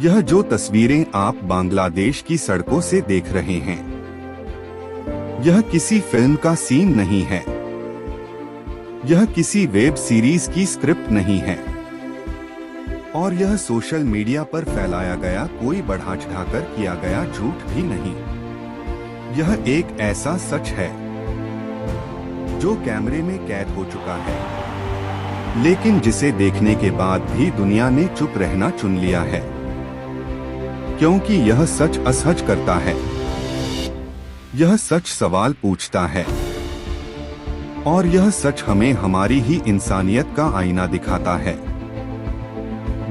यह जो तस्वीरें आप बांग्लादेश की सड़कों से देख रहे हैं, यह किसी फिल्म का सीन नहीं है। यह किसी वेब सीरीज की स्क्रिप्ट नहीं है। और यह सोशल मीडिया पर फैलाया गया कोई बढ़ा चढ़ाकर किया गया झूठ भी नहीं। यह एक ऐसा सच है जो कैमरे में कैद हो चुका है, लेकिन जिसे देखने के बाद भी दुनिया ने चुप रहना चुन लिया है, क्योंकि यह सच असहज करता है। यह सच सवाल पूछता है, और यह सच हमें हमारी ही इंसानियत का आईना दिखाता है।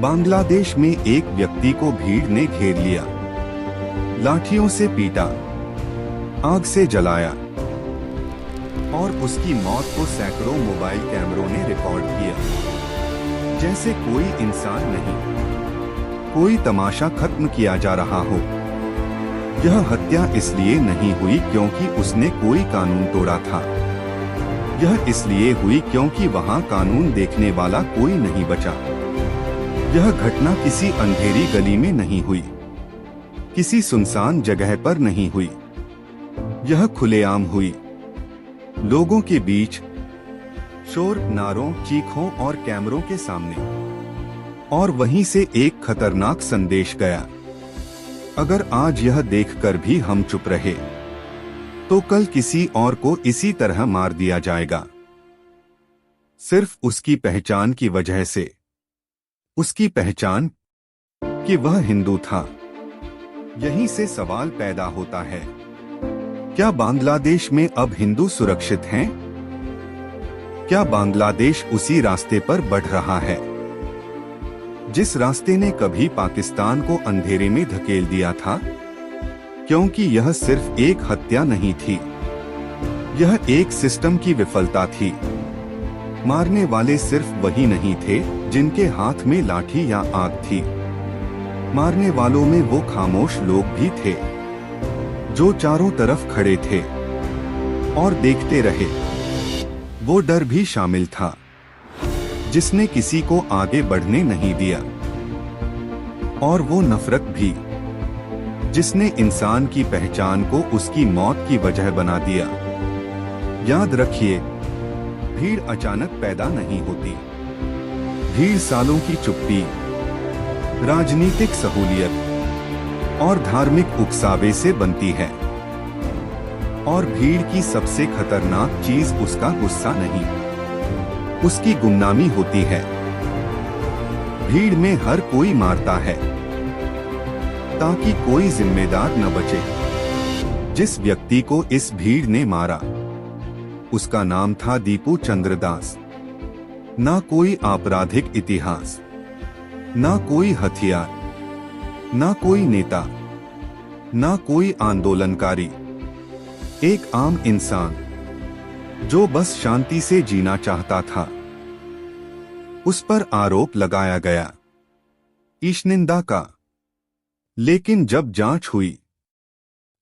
बांग्लादेश में एक व्यक्ति को भीड़ ने घेर लिया, लाठियों से पीटा, आग से जलाया और उसकी मौत को सैकड़ों मोबाइल कैमरों ने रिकॉर्ड किया, जैसे कोई इंसान नहीं, कोई तमाशा खत्म किया जा रहा हो। यह हत्या इसलिए नहीं हुई क्योंकि उसने कोई कानून तोड़ा था। यह इसलिए हुई क्योंकि वहां कानून देखने वाला कोई नहीं बचा। यह घटना किसी अंधेरी गली में नहीं हुई, किसी सुनसान जगह पर नहीं हुई। यह खुलेआम हुई, लोगों के बीच, शोर, नारों, चीखों और कैमरों के सामने। और वहीं से एक खतरनाक संदेश गया। अगर आज यह देखकर भी हम चुप रहे, तो कल किसी और को इसी तरह मार दिया जाएगा, सिर्फ उसकी पहचान की वजह से। उसकी पहचान कि वह हिंदू था। यहीं से सवाल पैदा होता है, क्या बांग्लादेश में अब हिंदू सुरक्षित हैं? क्या बांग्लादेश उसी रास्ते पर बढ़ रहा है जिस रास्ते ने कभी पाकिस्तान को अंधेरे में धकेल दिया था? क्योंकि यह सिर्फ एक हत्या नहीं थी, यह एक सिस्टम की विफलता थी। मारने वाले सिर्फ वही नहीं थे जिनके हाथ में लाठी या आग थी। मारने वालों में वो खामोश लोग भी थे जो चारों तरफ खड़े थे और देखते रहे। वो डर भी शामिल था जिसने किसी को आगे बढ़ने नहीं दिया, और वो नफरत भी जिसने इंसान की पहचान को उसकी मौत की वजह बना दिया। याद रखिए, भीड़ अचानक पैदा नहीं होती। भीड़ सालों की चुप्पी, राजनीतिक सहूलियत और धार्मिक उकसावे से बनती है। और भीड़ की सबसे खतरनाक चीज उसका गुस्सा नहीं, उसकी गुमनामी होती है। भीड़ में हर कोई मारता है ताकि कोई जिम्मेदार न बचे। जिस व्यक्ति को इस भीड़ ने मारा, उसका नाम था दीपू चंद्र दास। ना कोई आपराधिक इतिहास, ना कोई हथियार, ना कोई नेता, ना कोई आंदोलनकारी। एक आम इंसान जो बस शांति से जीना चाहता था। उस पर आरोप लगाया गया ईशनिंदा का, लेकिन जब जांच हुई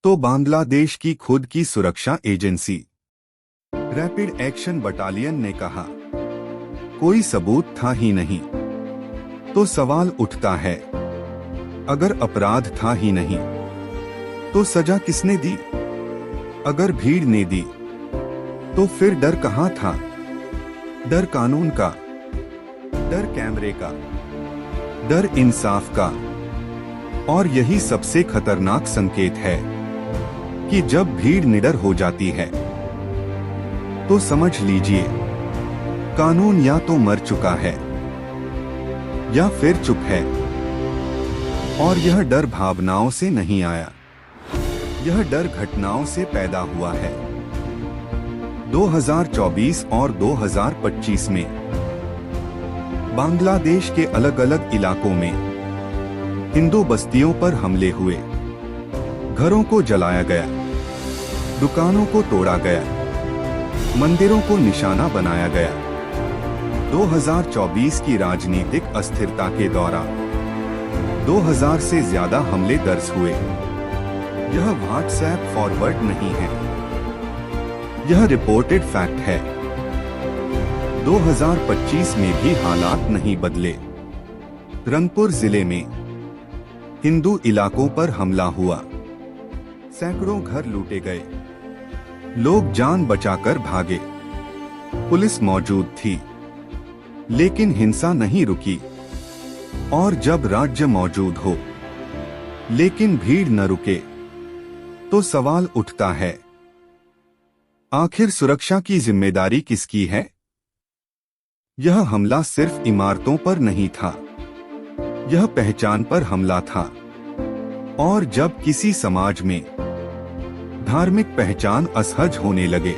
तो बांग्लादेश की खुद की सुरक्षा एजेंसी रैपिड एक्शन बटालियन ने कहा कोई सबूत था ही नहीं। तो सवाल उठता है, अगर अपराध था ही नहीं तो सजा किसने दी? अगर भीड़ ने दी तो फिर डर कहां था? डर कानून का, डर कैमरे का, डर इंसाफ का। और यही सबसे खतरनाक संकेत है कि जब भीड़ निडर हो जाती है तो समझ लीजिए, कानून या तो मर चुका है या फिर चुप है। और यह डर भावनाओं से नहीं आया, यह डर घटनाओं से पैदा हुआ है। 2024 और 2025 में बांग्लादेश के अलग अलग इलाकों में हिंदू बस्तियों पर हमले हुए, घरों को जलाया गया, दुकानों को तोड़ा गया, मंदिरों को निशाना बनाया गया। 2024 की राजनीतिक अस्थिरता के दौरान 2000 से ज्यादा हमले दर्ज हुए। यह व्हाट्सएप फॉरवर्ड नहीं है, यह रिपोर्टेड फैक्ट है। 2025 में भी हालात नहीं बदले। रंगपुर जिले में हिंदू इलाकों पर हमला हुआ, सैकड़ों घर लूटे गए, लोग जान बचाकर भागे। पुलिस मौजूद थी, लेकिन हिंसा नहीं रुकी। और जब राज्य मौजूद हो लेकिन भीड़ न रुके, तो सवाल उठता है, आखिर सुरक्षा की जिम्मेदारी किसकी है? यह हमला सिर्फ इमारतों पर नहीं था, यह पहचान पर हमला था। और जब किसी समाज में धार्मिक पहचान असहज होने लगे,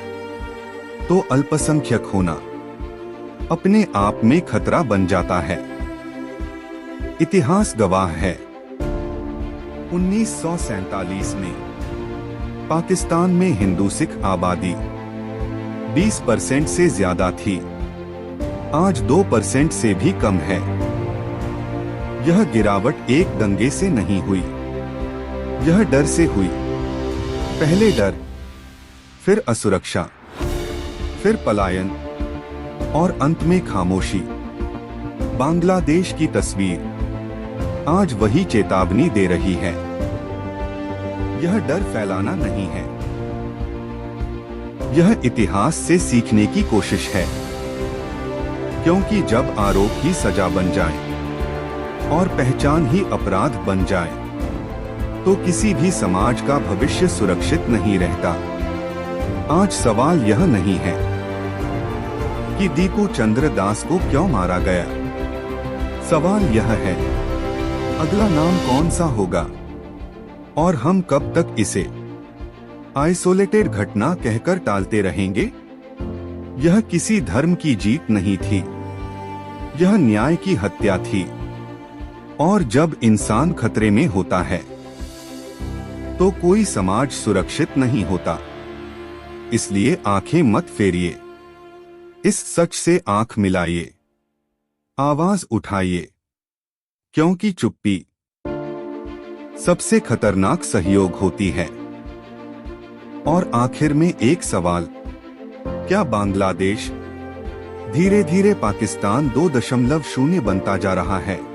तो अल्पसंख्यक होना अपने आप में खतरा बन जाता है। इतिहास गवाह है, 1947 में पाकिस्तान में हिंदू सिख आबादी 20% से ज्यादा थी, आज 2% से भी कम है। यह गिरावट एक दंगे से नहीं हुई, यह डर से हुई। पहले डर, फिर असुरक्षा, फिर पलायन और अंत में खामोशी। बांग्लादेश की तस्वीर आज वही चेतावनी दे रही है। यह डर फैलाना नहीं है, यह इतिहास से सीखने की कोशिश है। क्योंकि जब आरोप ही सजा बन जाए और पहचान ही अपराध बन जाए, तो किसी भी समाज का भविष्य सुरक्षित नहीं रहता। आज सवाल यह नहीं है कि दीपू चंद्र दास को क्यों मारा गया, सवाल यह है, अगला नाम कौन सा होगा और हम कब तक इसे आइसोलेटेड घटना कहकर टालते रहेंगे? यह किसी धर्म की जीत नहीं थी, यह न्याय की हत्या थी। और जब इंसान खतरे में होता है, तो कोई समाज सुरक्षित नहीं होता। इसलिए आंखें मत फेरिए, इस सच से आंख मिलाइए, आवाज उठाइए, क्योंकि चुप्पी सबसे खतरनाक सहयोग होती है। और आखिर में एक सवाल, क्या बांग्लादेश धीरे धीरे पाकिस्तान 2.0 बनता जा रहा है?